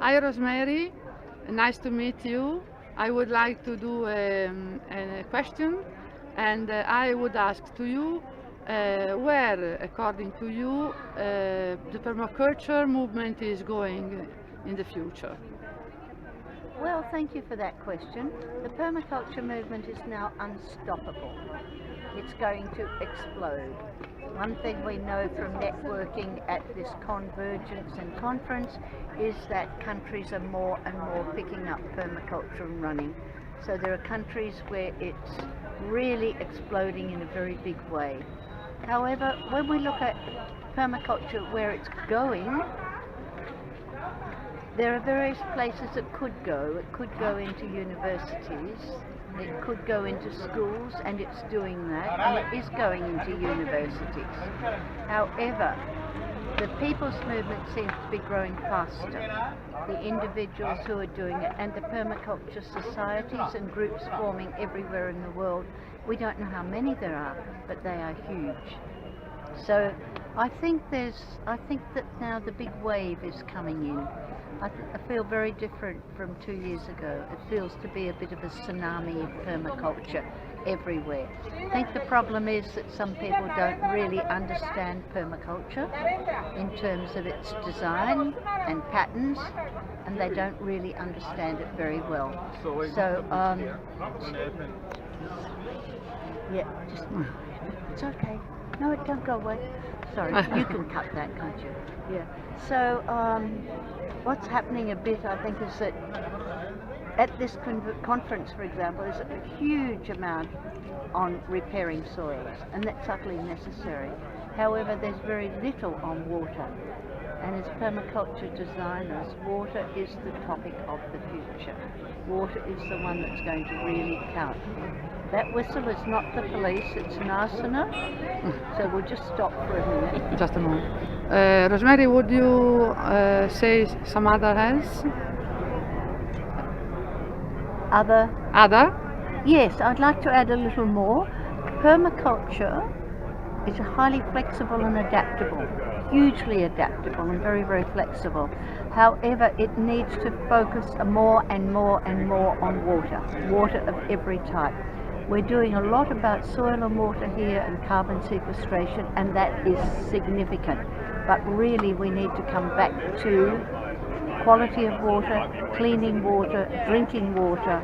Hi Rosemary, nice to meet you. I would like to do a question, and I would ask to you where, according to you, the permaculture movement is going in the future. Well, thank you for that question. The permaculture movement is now unstoppable. It's going to explode. One thing we know from networking at this convergence and conference is that countries are more and more picking up permaculture and running. So there are countries where it's really exploding in a very big way. However, when we look at permaculture where it's going, there are various places it could go. It could go into universities, it could go into schools, and it's doing that, and it is going into universities. However, the people's movement seems to be growing faster. The individuals who are doing it, and the permaculture societies and groups forming everywhere in the world, we don't know how many there are, but they are huge. So I think that now the big wave is coming in. I feel very different from 2 years ago. It feels to be a bit of a tsunami of permaculture everywhere. I think the problem is that some people don't really understand permaculture in terms of its design and patterns, and they don't really understand it very well. So, yeah, just, it's okay. No, don't go away. Sorry, you can cut that, can't you? Yeah. So, what's happening a bit, I think, is that at this conference, for example, there's a huge amount on repairing soils, and that's utterly necessary. However, there's very little on water. And as permaculture designers, water is the topic of the future. Water is the one that's going to really count. That whistle is not the police, it's an asana. So we'll just stop for a minute. Just a moment. Rosemary, would you say some other else? Other? Yes, I'd like to add a little more. Permaculture is highly flexible and adaptable, hugely adaptable and very, very flexible. However, it needs to focus more and more and more on water of every type. We're doing a lot about soil and water here and carbon sequestration, and that is significant. But really we need to come back to quality of water, cleaning water, drinking water,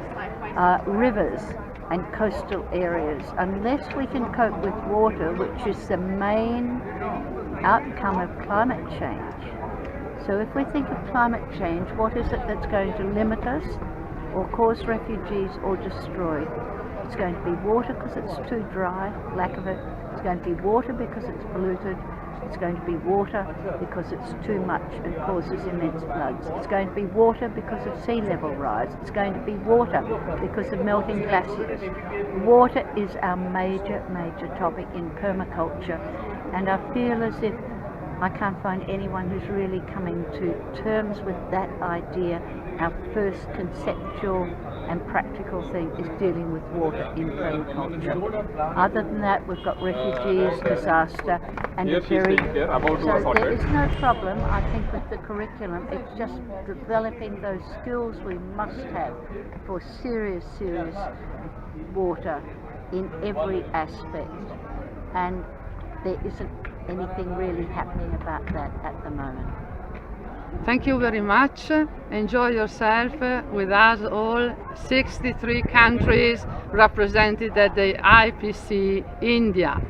rivers and coastal areas. Unless we can cope with water, which is the main outcome of climate change. So if we think of climate change, what is it that's going to limit us or cause refugees or destroy? It's going to be water because it's too dry, lack of it. It's going to be water because it's polluted. It's going to be water because it's too much and causes immense floods. It's going to be water because of sea level rise. It's going to be water because of melting glaciers. Water is our major topic in permaculture, and I feel as if I can't find anyone who's really coming to terms with that idea. Our first conceptual and practical thing is dealing with water in permaculture. Other than that, we've got refugees, disaster, and a very... So there is no problem, I think, with the curriculum. It's just developing those skills we must have for serious water in every aspect. And there isn't anything really happening about that at the moment. Thank you very much. Enjoy yourself with us all, 63 countries represented at the IPC India.